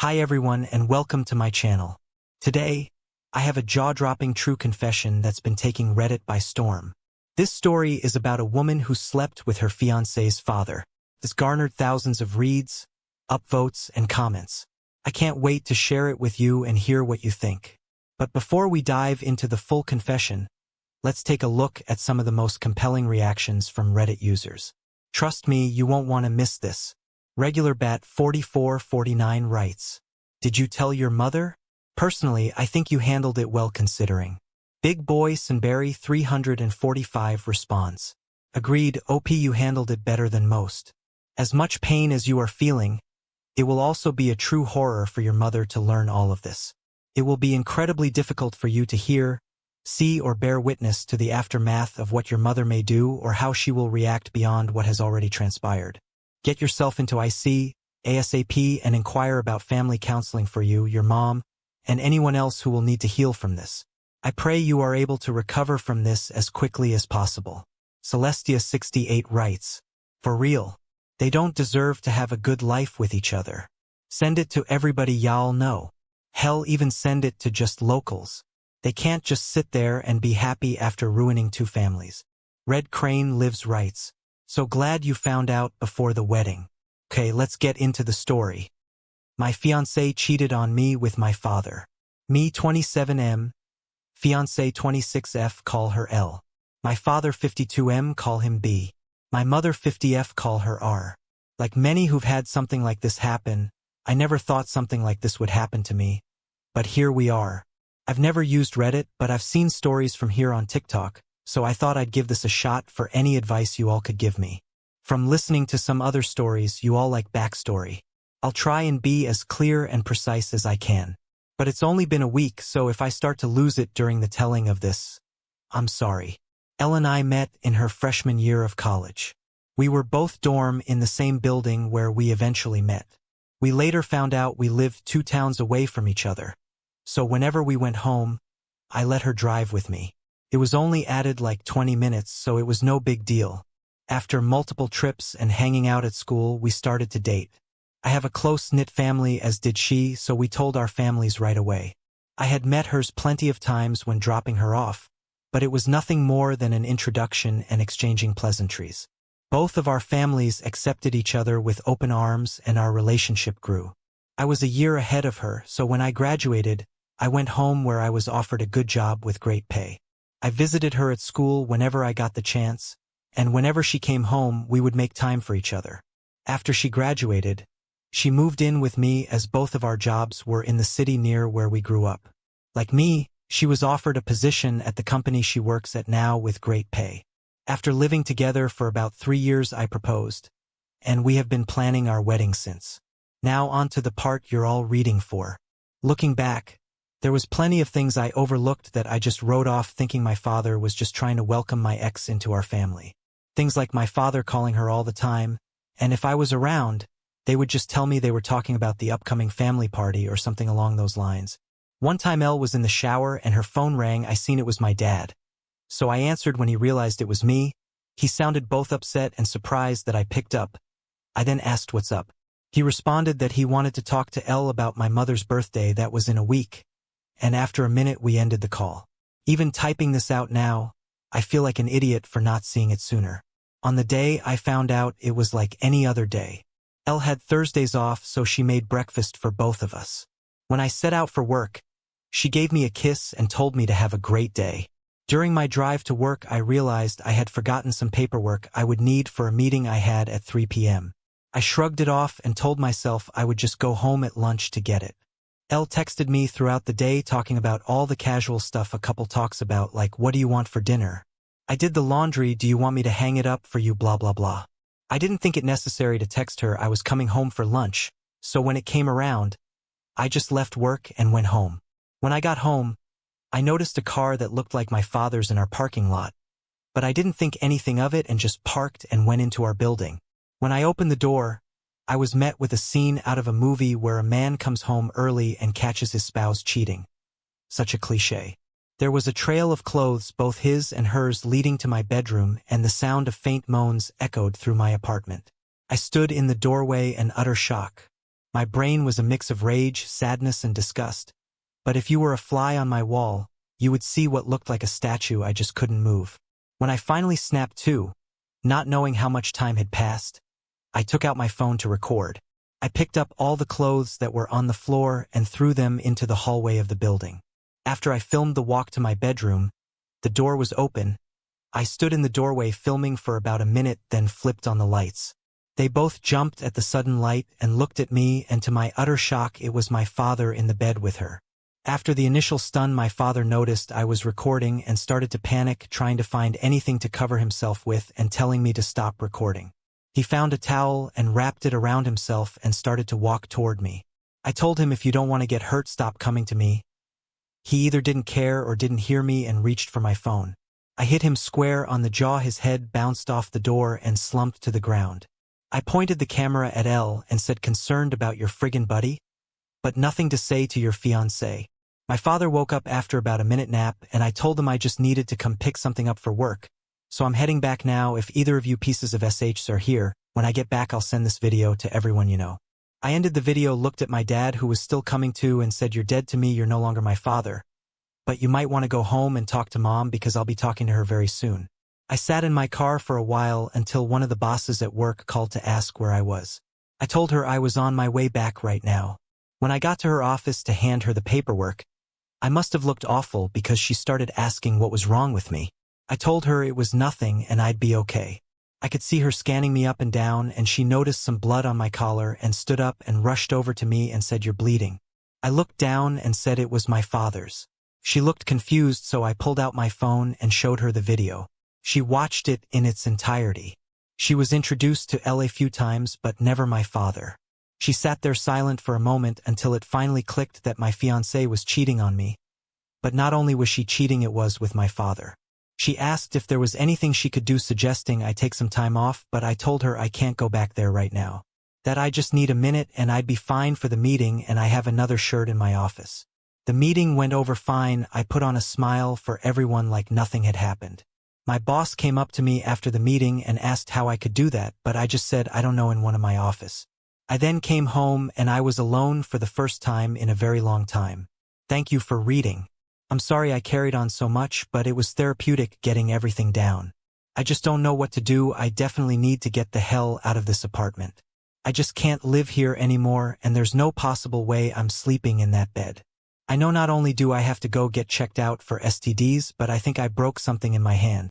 Hi everyone and welcome to my channel. Today, I have a jaw-dropping true confession that's been taking Reddit by storm. This story is about a woman who slept with her fiancé's father. This garnered thousands of reads, upvotes, and comments. I can't wait to share it with you and hear what you think. But before we dive into the full confession, let's take a look at some of the most compelling reactions from Reddit users. Trust me, you won't want to miss this. Regular Bat 4449 writes, "Did you tell your mother? Personally, I think you handled it well considering." Big Boy Sunberry 345 responds, "Agreed, OP, you handled it better than most. As much pain as you are feeling, it will also be a true horror for your mother to learn all of this. It will be incredibly difficult for you to hear, see, or bear witness to the aftermath of what your mother may do or how she will react beyond what has already transpired. Get yourself into IC, ASAP, and inquire about family counseling for you, your mom, and anyone else who will need to heal from this. I pray you are able to recover from this as quickly as possible." Celestia68 writes, "For real, they don't deserve to have a good life with each other. Send it to everybody y'all know. Hell, even send it to just locals. They can't just sit there and be happy after ruining two families." Red Crane Lives writes, "So glad you found out before the wedding. Okay, let's get into the story. My fiancé cheated on me with my father. Me 27M, fiancé 26F, call her L. My father 52M, call him B. My mother 50F, call her R. Like many who've had something like this happen, I never thought something like this would happen to me. But here we are. I've never used Reddit, but I've seen stories from here on TikTok, so I thought I'd give this a shot for any advice you all could give me. From listening to some other stories, you all like backstory. I'll try and be as clear and precise as I can. But it's only been a week, so if I start to lose it during the telling of this, I'm sorry. Elle and I met in her freshman year of college. We were both dorm in the same building where we eventually met. We later found out we lived 2 towns away from each other. So whenever we went home, I let her drive with me. It was only added like 20 minutes, so it was no big deal. After multiple trips and hanging out at school, we started to date. I have a close-knit family, as did she, so we told our families right away. I had met hers plenty of times when dropping her off, but it was nothing more than an introduction and exchanging pleasantries. Both of our families accepted each other with open arms and our relationship grew. I was a year ahead of her, so when I graduated, I went home where I was offered a good job with great pay. I visited her at school whenever I got the chance, and whenever she came home, we would make time for each other. After she graduated, she moved in with me as both of our jobs were in the city near where we grew up. Like me, she was offered a position at the company she works at now with great pay. After living together for about 3 years, I proposed, and we have been planning our wedding since. Now on to the part you're all reading for. Looking back, there was plenty of things I overlooked that I just wrote off thinking my father was just trying to welcome my ex into our family. Things like my father calling her all the time, and if I was around, they would just tell me they were talking about the upcoming family party or something along those lines. One time Elle was in the shower and her phone rang. I seen it was my dad. So I answered when he realized it was me. He sounded both upset and surprised that I picked up. I then asked what's up. He responded that he wanted to talk to Elle about my mother's birthday that was in a week. And after a minute we ended the call. Even typing this out now, I feel like an idiot for not seeing it sooner. On the day I found out, it was like any other day. Elle had Thursdays off, so she made breakfast for both of us. When I set out for work, she gave me a kiss and told me to have a great day. During my drive to work, I realized I had forgotten some paperwork I would need for a meeting I had at 3 p.m. I shrugged it off and told myself I would just go home at lunch to get it. Elle texted me throughout the day talking about all the casual stuff a couple talks about, like, "What do you want for dinner? I did the laundry, do you want me to hang it up for you, blah blah blah." I didn't think it necessary to text her I was coming home for lunch, so when it came around, I just left work and went home. When I got home, I noticed a car that looked like my father's in our parking lot, but I didn't think anything of it and just parked and went into our building. When I opened the door, I was met with a scene out of a movie where a man comes home early and catches his spouse cheating. Such a cliché. There was a trail of clothes, both his and hers, leading to my bedroom, and the sound of faint moans echoed through my apartment. I stood in the doorway in utter shock. My brain was a mix of rage, sadness, and disgust. But if you were a fly on my wall, you would see what looked like a statue I just couldn't move. When I finally snapped to, not knowing how much time had passed, I took out my phone to record. I picked up all the clothes that were on the floor and threw them into the hallway of the building. After I filmed the walk to my bedroom, the door was open. I stood in the doorway filming for about a minute, then flipped on the lights. They both jumped at the sudden light and looked at me, and to my utter shock, it was my father in the bed with her. After the initial stun, my father noticed I was recording and started to panic, trying to find anything to cover himself with and telling me to stop recording. He found a towel and wrapped it around himself and started to walk toward me. I told him, if you don't want to get hurt, stop coming to me. He either didn't care or didn't hear me and reached for my phone. I hit him square on the jaw. His head bounced off the door and slumped to the ground. I pointed the camera at Elle and said, "Concerned about your friggin' buddy? But nothing to say to your fiancé." My father woke up after about a minute nap, and I told him I just needed to come pick something up for work. So I'm heading back now. If either of you pieces of SHs are here, when I get back I'll send this video to everyone you know. I ended the video, looked at my dad, who was still coming to, and said, "You're dead to me, you're no longer my father. But you might want to go home and talk to Mom, because I'll be talking to her very soon." I sat in my car for a while until one of the bosses at work called to ask where I was. I told her I was on my way back right now. When I got to her office to hand her the paperwork, I must have looked awful because she started asking what was wrong with me. I told her it was nothing and I'd be okay. I could see her scanning me up and down, and she noticed some blood on my collar and stood up and rushed over to me and said, "You're bleeding." I looked down and said it was my father's. She looked confused, so I pulled out my phone and showed her the video. She watched it in its entirety. She was introduced to Elle a few times, but never my father. She sat there silent for a moment until it finally clicked that my fiancé was cheating on me. But not only was she cheating, it was with my father. She asked if there was anything she could do, suggesting I take some time off, but I told her I can't go back there right now. That I just need a minute and I'd be fine for the meeting, and I have another shirt in my office. The meeting went over fine. I put on a smile for everyone like nothing had happened. My boss came up to me after the meeting and asked how I could do that, but I just said I don't know, in one of my office. I then came home and I was alone for the first time in a very long time. Thank you for reading. I'm sorry I carried on so much, but it was therapeutic getting everything down. I just don't know what to do. I definitely need to get the hell out of this apartment. I just can't live here anymore, and there's no possible way I'm sleeping in that bed. I know not only do I have to go get checked out for STDs, but I think I broke something in my hand.